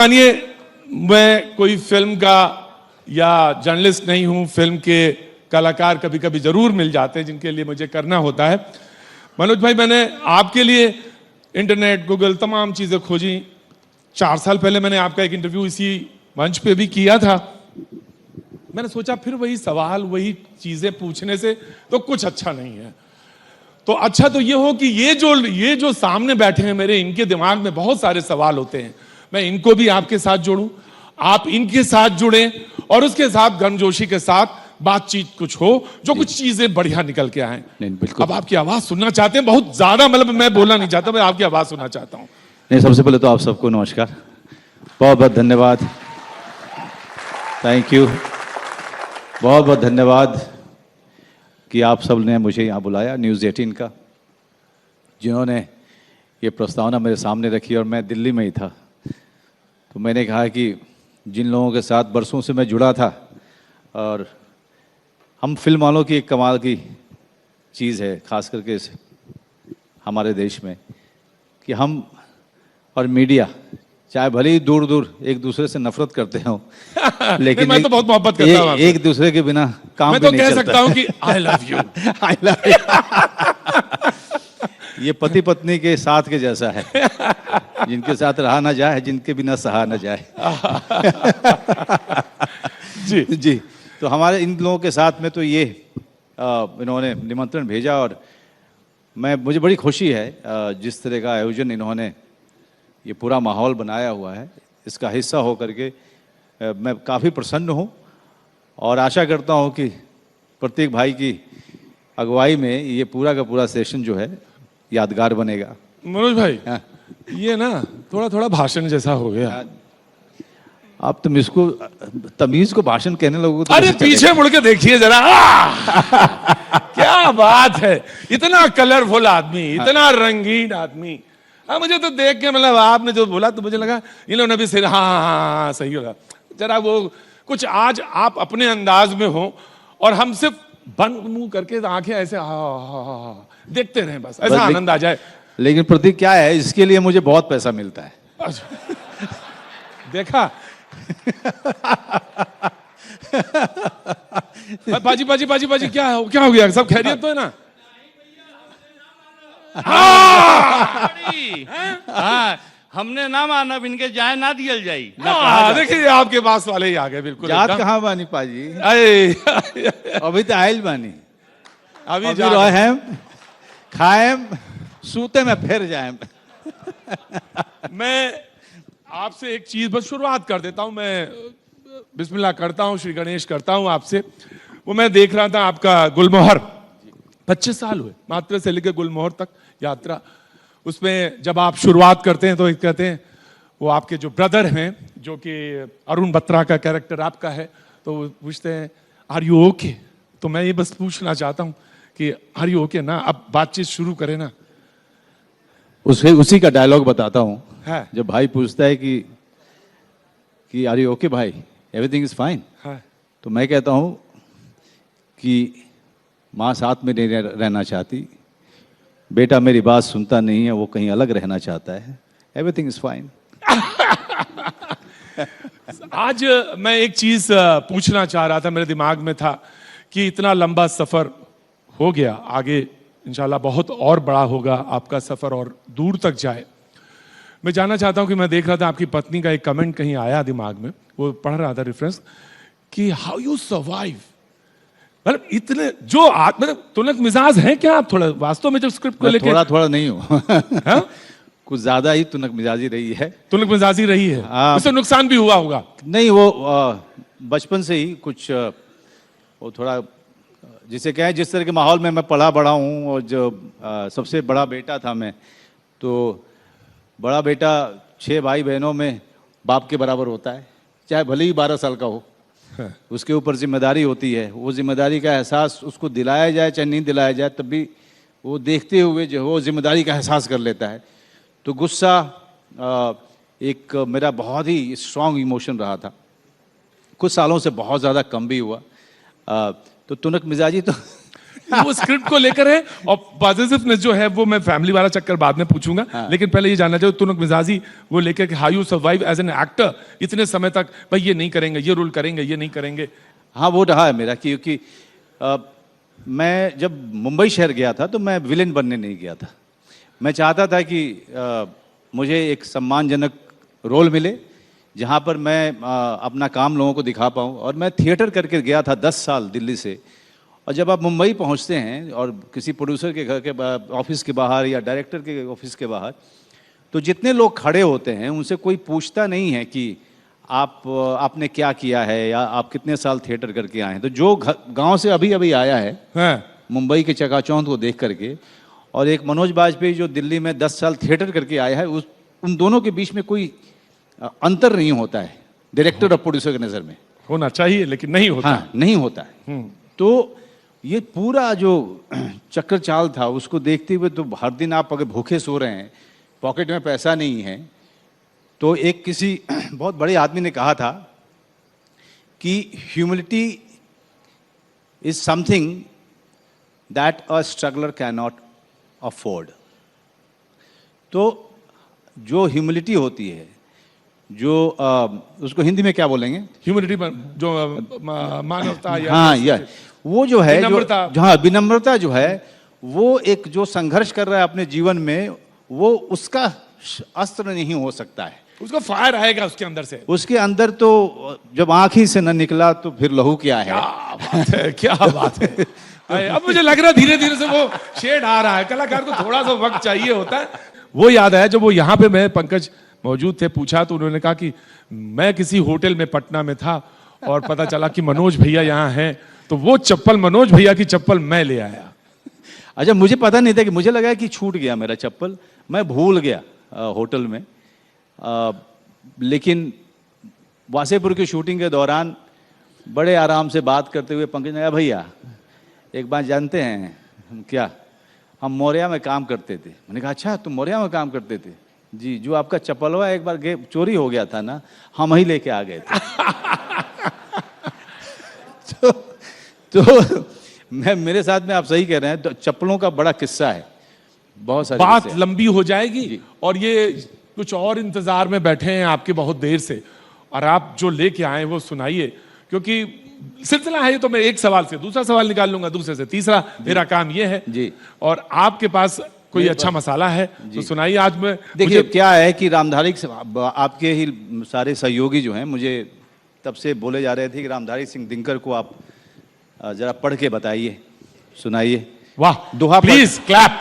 मानिए मैं कोई फिल्म का या जर्नलिस्ट नहीं हूं, फिल्म के कलाकार कभी कभी जरूर मिल जाते हैं जिनके लिए मुझे करना होता है। मनोज भाई, मैंने आपके लिए इंटरनेट, गूगल, तमाम चीजें खोजी। 4 साल पहले मैंने आपका एक इंटरव्यू इसी मंच पे भी किया था। मैंने सोचा फिर वही सवाल, वही चीजें पूछने से तो कुछ अच्छा नहीं है। तो अच्छा तो ये हो कि ये जो सामने बैठे हैं मेरे, इनके दिमाग में बहुत सारे सवाल होते हैं। मैं इनको भी आपके साथ जोड़ूं, आप इनके साथ जुड़ें और उसके साथ गर्मजोशी के साथ बातचीत कुछ हो, जो कुछ चीजें बढ़िया निकल के आए। बिल्कुल। अब आपकी आवाज सुनना चाहते हैं बहुत ज्यादा, मतलब मैं बोलना नहीं चाहता, मैं आपकी आवाज सुनना चाहता हूं। नहीं, सबसे पहले तो आप सबको नमस्कार, बहुत बहुत धन्यवाद, थैंक यू, बहुत बहुत धन्यवाद कि आप सब ने मुझे यहाँ बुलाया, न्यूज़ 18 का, जिन्होंने ये प्रस्तावना मेरे सामने रखी। और मैं दिल्ली में ही था, तो मैंने कहा कि जिन लोगों के साथ बरसों से मैं जुड़ा था, और हम फिल्म वालों की एक कमाल की चीज़ है, खास करके हमारे देश में, कि हम और मीडिया चाहे भले ही दूर दूर एक दूसरे से नफरत करते हो, लेकिन मैं तो बहुत मोहब्बत करता हूं आपसे। एक दूसरे के बिना काम मैं भी तो नहीं कह चलता। सकता हूं कि I love you. I love you. ये पति पत्नी के साथ के जैसा है, जिनके साथ रहा ना जाए, जिनके बिना सहा ना जाए। जी जी, तो हमारे इन लोगों के साथ में तो ये इन्होंने निमंत्रण भेजा, और मुझे बड़ी खुशी है जिस तरह का आयोजन इन्होंने, ये पूरा माहौल बनाया हुआ है, इसका हिस्सा हो करके मैं काफ़ी प्रसन्न हूँ। और आशा करता हूँ कि प्रत्येक भाई की अगुवाई में ये पूरा का पूरा सेशन जो है यादगार बनेगा। मनोज भाई, हाँ। ये ना थोड़ा थोड़ा भाषण जैसा हो गया। आप तुम इसको तमीज को भाषण कहने लगोगे तो अरे कैसे पीछे चलेगा? मुड़ के देखिए जरा। क्या बात है, इतना कलरफुल आदमी, इतना रंगीन आदमी। हाँ, मुझे तो देख के, मतलब आपने जो बोला तो मुझे लगा इन लोगों ने भी सिर हाँ हाँ हाँ हाँ सही होगा। जरा वो कुछ आज आप अपने अंदाज में हो और हम सिर्फ बंद मुंह करके आंखें ऐसे हा देखते रहें, बस ऐसा आनंद आ जाए। लेकिन प्रतीक क्या है, इसके लिए मुझे बहुत पैसा मिलता है। देखा। बाजी बाजी बाजी बाजी, क्या हो गया? सब खैरियत तो है ना? हाँ, हमने ना माना, इनके जाए ना दियल जाई। देखिए आपके पास वाले ही आ गए बिल्कुल। जात कहाँ बानी पाजी? अभी तो आयल बानी, अभी रहें खाएम सूते में फिर जाए। मैं आपसे एक चीज बस शुरुआत कर देता हूं। मैं बिस्मिल्लाह करता हूं, श्री गणेश करता हूं आपसे। वो मैं देख रहा था आपका गुलमोहर, 25 साल हुए मात्र से लेकर गुलमोहर तक यात्रा। उसमें जब आप शुरुआत करते हैं तो एक कहते हैं, वो आपके जो ब्रदर हैं, जो कि अरुण बत्रा का कैरेक्टर आपका है, तो वो पूछते हैं आर यू ओके? तो मैं ये बस पूछना चाहता हूं कि आर यू ओके ना? अब बातचीत शुरू करें ना। उसी का डायलॉग बताता हूँ। हाँ। जब भाई पूछता है कि आर यू ओके भाई, एवरीथिंग इज फाइन, तो मैं कहता हूँ कि माँ साथ में नहीं रहना चाहती, बेटा मेरी बात सुनता नहीं है, वो कहीं अलग रहना चाहता है, एवरीथिंग इज फाइन। आज मैं एक चीज पूछना चाह रहा था, मेरे दिमाग में था कि इतना लंबा सफर हो गया, आगे इंशाल्लाह बहुत और बड़ा होगा आपका सफर और दूर तक जाए। मैं जानना चाहता हूं कि मैं देख रहा था आपकी पत्नी का एक कमेंट कहीं आया दिमाग में, वो पढ़ रहा था रेफरेंस, कि हाउ यू सर्वाइव। मतलब इतने जो मतलब तुनक मिजाज है क्या आप? थोड़ा वास्तव में जो स्क्रिप्ट को लेकर थोड़ा थोड़ा नहीं हूँ। कुछ ज्यादा ही तुनक मिजाजी रही है। तुनक मिजाजी रही है, उससे नुकसान भी हुआ होगा? नहीं, वो बचपन से ही कुछ वो थोड़ा, जिसे कहें जिस तरह के माहौल में मैं पढ़ा बड़ा हूँ, और जो सबसे बड़ा बेटा था मैं, तो बड़ा बेटा 6 भाई बहनों में बाप के बराबर होता है, चाहे भले ही 12 साल का हो। उसके ऊपर जिम्मेदारी होती है, वो जिम्मेदारी का एहसास उसको दिलाया जाए चाहे नहीं दिलाया जाए, तब भी वो देखते हुए जो वो जिम्मेदारी का एहसास कर लेता है। तो गुस्सा एक मेरा बहुत ही स्ट्रांग इमोशन रहा था, कुछ सालों से बहुत ज़्यादा कम भी हुआ। तो तुनक मिजाजी तो वो स्क्रिप्ट को लेकर है, और पॉजिटिवनेस जो है वो मैं फैमिली वाला चक्कर बाद में पूछूंगा, लेकिन पहले ये जानना चाहिए तुनक मिजाजी वो लेकर कि how you survive as an actor इतने समय तक, भाई ये नहीं करेंगे, ये रोल करेंगे, ये नहीं करेंगे। हाँ, वो रहा है मेरा, क्योंकि मैं जब मुंबई शहर गया था तो मैं विलेन बनने नहीं गया था। मैं चाहता था कि मुझे एक सम्मानजनक रोल मिले जहाँ पर मैं अपना काम लोगों को दिखा पाऊँ। और मैं थिएटर करके गया था 10 साल दिल्ली से, और जब आप मुंबई पहुँचते हैं और किसी प्रोड्यूसर के घर के ऑफिस के बाहर या डायरेक्टर के ऑफिस के बाहर, तो जितने लोग खड़े होते हैं उनसे कोई पूछता नहीं है कि आपने क्या किया है या आप कितने साल थिएटर करके आए हैं। तो जो गांव से अभी अभी आया है मुंबई के चकाचौंध को देख करके, और एक मनोज बाजपेयी जो दिल्ली में 10 साल थिएटर करके आया है, उन दोनों के बीच में कोई अंतर नहीं होता है डायरेक्टर और प्रोड्यूसर की नज़र में। होना चाहिए लेकिन नहीं होता। हाँ, नहीं होता है। तो ये पूरा जो चक्कर चाल था उसको देखते हुए, तो हर दिन आप अगर भूखे सो रहे हैं, पॉकेट में पैसा नहीं है, तो एक किसी बहुत बड़े आदमी ने कहा था कि humility is something that a struggler can not afford. तो जो ह्यूमिलिटी होती है, जो उसको हिंदी में क्या बोलेंगे, ह्यूमिलिटी जो मानवता या हाँ, यह वो जो है, विनम्रता, हाँ, विनम्रता जो है, वो एक जो संघर्ष कर रहा है अपने जीवन में, वो उसका अस्त्र नहीं हो सकता है। उसका फायर आएगा उसके अंदर से। उसके अंदर तो जब आंख ही से न निकला तो फिर लहू क्या है। क्या बात है, क्या बात है। अब मुझे लग रहा है धीरे धीरे से वो शेड आ रहा है। कलाकार को थोड़ा सा वक्त चाहिए होता है। वो याद आया जब वो यहाँ पे मैं पंकज मौजूद थे, पूछा तो उन्होंने कहा कि मैं किसी होटल में पटना में था और पता चला कि मनोज भैया यहाँ हैं, तो वो चप्पल, मनोज भैया की चप्पल मैं ले आया। अच्छा, मुझे पता नहीं था, कि मुझे लगा कि छूट गया मेरा चप्पल, मैं भूल गया होटल में। लेकिन वासेपुर की शूटिंग के दौरान बड़े आराम से बात करते हुए पंकज ने कहा, भैया एक बात जानते हैं क्या, हम मौर्या में काम करते थे। मैंने कहा अच्छा, तुम मौर्या में काम करते थे? जी, जो आपका चप्पलवा एक बार चोरी हो गया था ना, हम ही लेके आ गए थे। तो मेरे साथ में आप सही कह रहे हैं, तो चप्पलों का बड़ा किस्सा है, बहुत सारी बात लंबी हो जाएगी, और ये कुछ और इंतजार में बैठे हैं आपके बहुत देर से, और आप जो लेके आए वो सुनाइए, क्योंकि सिलसिला है ये। तो मैं एक सवाल से दूसरा सवाल निकाल लूंगा, दूसरे से तीसरा, मेरा काम ये है जी। और आपके पास कोई अच्छा मसाला है तो सुनाइए। आज मैं देखिए क्या है कि रामधारी, आपके ही सारे सहयोगी जो हैं मुझे तब से बोले जा रहे थे कि रामधारी सिंह दिनकर को आप जरा पढ़ के बताइए, सुनाइए। वाह, दोहा प्लीज क्लैप।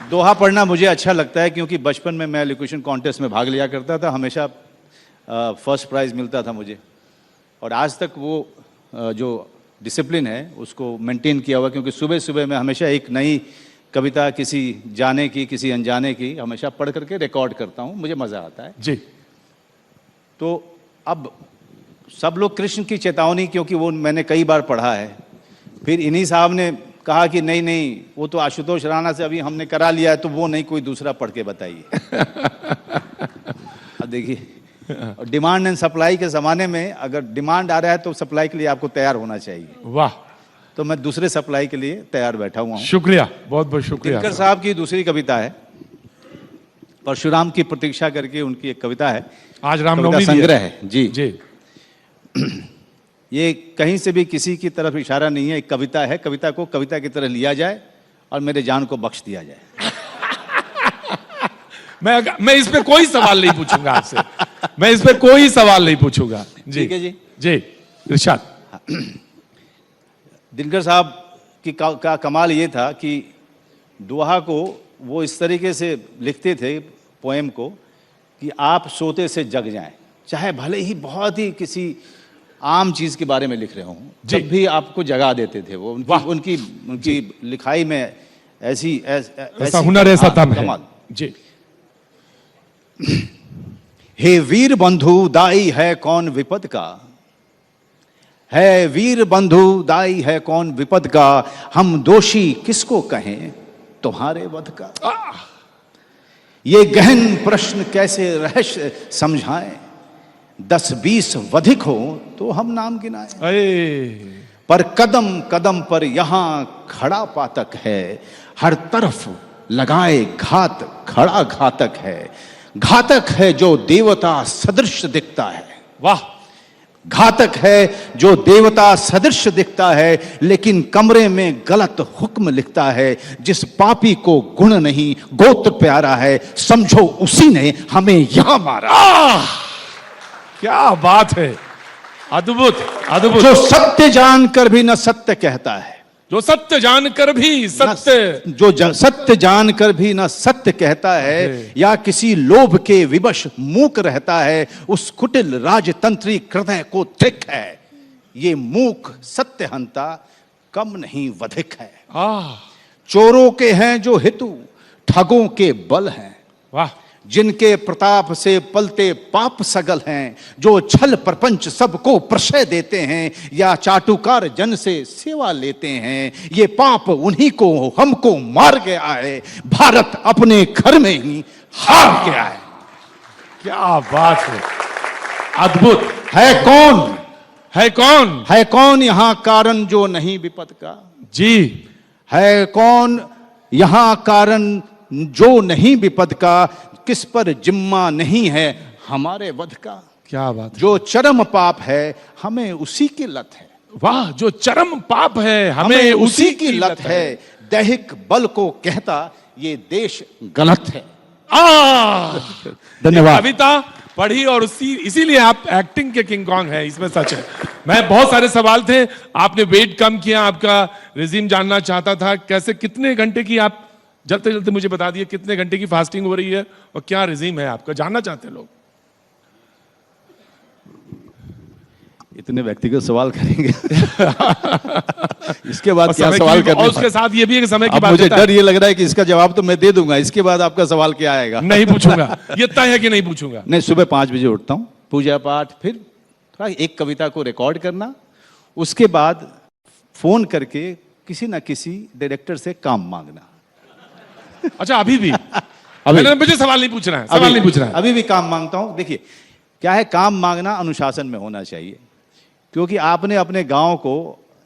दोहा पढ़ना मुझे अच्छा लगता है, क्योंकि बचपन में मैं एलोक्यूशन कॉन्टेस्ट में भाग लिया करता था, हमेशा फर्स्ट प्राइज मिलता था मुझे, और आज तक वो जो डिसिप्लिन है उसको मेंटेन किया हुआ, क्योंकि सुबह सुबह मैं हमेशा एक नई कविता, किसी जाने की किसी अनजाने की, हमेशा पढ़ करके रिकॉर्ड करता हूँ, मुझे मज़ा आता है जी। तो अब सब लोग कृष्ण की चेतावनी, क्योंकि वो मैंने कई बार पढ़ा है, फिर इन्हीं साहब ने कहा कि नहीं नहीं, वो तो आशुतोष राणा से अभी हमने करा लिया है, तो वो नहीं, कोई दूसरा पढ़ के बताइए। अब देखिए, डिमांड एंड सप्लाई के ज़माने में अगर डिमांड आ रहा है तो सप्लाई के लिए आपको तैयार होना चाहिए। वाह, तो मैं दूसरे सप्लाई के लिए तैयार बैठा हुआ हूँ। शुक्रिया, बहुत बहुत शुक्रिया। दिनकर साहब की दूसरी कविता है, परशुराम की प्रतीक्षा करके उनकी एक कविता है, आज रामनवमी संग्रह है जी जी। ये कहीं से भी किसी की तरफ इशारा नहीं है, एक कविता है, कविता को कविता की तरह लिया जाए और मेरे जान को बख्श दिया जाए। मैं इस पे कोई सवाल नहीं पूछूंगा आपसे, मैं इस पे कोई सवाल नहीं पूछूंगा। जी ठीक है जी। जी, इरशाद। दिनकर साहब की का कमाल ये था कि दोहा को वो इस तरीके से लिखते थे, पोएम को, कि आप सोते से जग जाएं, चाहे भले ही बहुत ही किसी आम चीज के बारे में लिख रहे हों, जब भी आपको जगा देते थे वो। उनकी लिखाई में ऐसा हुनर, ऐसा दम है जी। हे वीर बंधु दाई है कौन विपद का, है वीर बंधु दाई है कौन विपद का, हम दोषी किसको कहें तुम्हारे वध का। ये गहन प्रश्न कैसे रहस्य समझाएं, 10-20 वधिक हो तो हम नाम गिनाएं। पर कदम कदम पर यहां खड़ा पातक है, हर तरफ लगाए घात खड़ा घातक है। घातक है जो देवता सदृश दिखता है, वाह, घातक है जो देवता सदृश दिखता है, लेकिन कमरे में गलत हुक्म लिखता है। जिस पापी को गुण नहीं गोत्र प्यारा है, समझो उसी ने हमें यहां मारा। क्या बात है, अद्भुत अद्भुत। जो सत्य जानकर भी न सत्य कहता है, जो सत्य जानकर भी सत्य, सत्य जानकर भी न सत्य कहता है, या किसी लोभ के विवश मूक रहता है, उस कुटिल राजतंत्री हृदय को त्रिक है। ये मूक सत्यहंता कम नहीं वधिक है। चोरों के हैं जो हितु, ठगों के बल हैं, वाह, जिनके प्रताप से पलते पाप सगल हैं, जो छल प्रपंच सबको प्रशय देते हैं, या चाटुकार जन से सेवा लेते हैं। ये पाप उन्हीं को हमको मार गया है, भारत अपने घर में ही हार गया है। क्या बात है, अद्भुत। है कौन, है कौन, है कौन यहां कारण जो नहीं विपद का? जी, है कौन यहां कारण जो नहीं विपद का? किस पर जिम्मा नहीं है हमारे वध का? क्या बात है। जो चरम पाप है हमें उसी की लत है। वाह, जो चरम पाप है हमें उसी की लत है। दैहिक बल को कहता ये देश गलत है। धन्यवाद। कविता पढ़ी और इसीलिए आप एक्टिंग के किंग कॉन्ग हैं, इसमें सच है। मैं बहुत सारे सवाल थे, आपने वेट कम किया, आपका रिजीम जानना चाहता था, कैसे कितने घंटे की आप जल्दी जल्दी मुझे बता दिए कितने घंटे की फास्टिंग हो रही है और क्या रिजीम है आपका, जानना चाहते हैं लोग। इतने व्यक्तिगत सवाल करेंगे इसके बाद क्या सवाल करने, और उसके साथ ये भी एक समय की बात। मुझे डर ये लग रहा है कि इसका जवाब तो मैं दे दूंगा, इसके बाद आपका सवाल क्या आएगा? नहीं पूछूंगा, ये तय है कि नहीं पूछूंगा। नहीं, सुबह 5 बजे उठता हूँ, पूजा पाठ, फिर थोड़ा एक कविता को रिकॉर्ड करना, उसके बाद फोन करके किसी ना किसी डायरेक्टर से काम मांगना। अच्छा, अभी भी मुझे सवाल नहीं पूछना है, सवाल नहीं पूछना है। अभी भी काम मांगता हूं। देखिए क्या है, काम मांगना अनुशासन में होना चाहिए, क्योंकि आपने अपने गांव को,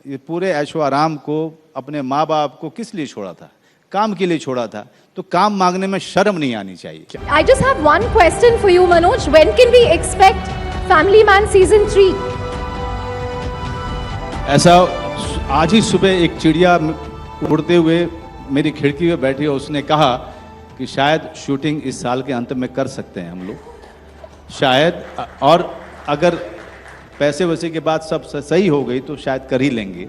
ये पूरे ऐशो आराम को, अपने माँ बाप को किस लिए छोड़ा था? काम के लिए छोड़ा था, तो काम मांगने में शर्म नहीं आनी चाहिए। I just have one question for you, Manoj. When can we expect Family Man season 3? ऐसा आज ही सुबह एक चिड़िया उड़ते हुए मेरी खिड़की में बैठी और उसने कहा कि शायद शूटिंग इस साल के अंत में कर सकते हैं हम लोग, शायद, और अगर पैसे वैसे के बाद सब सही हो गई तो शायद कर ही लेंगे।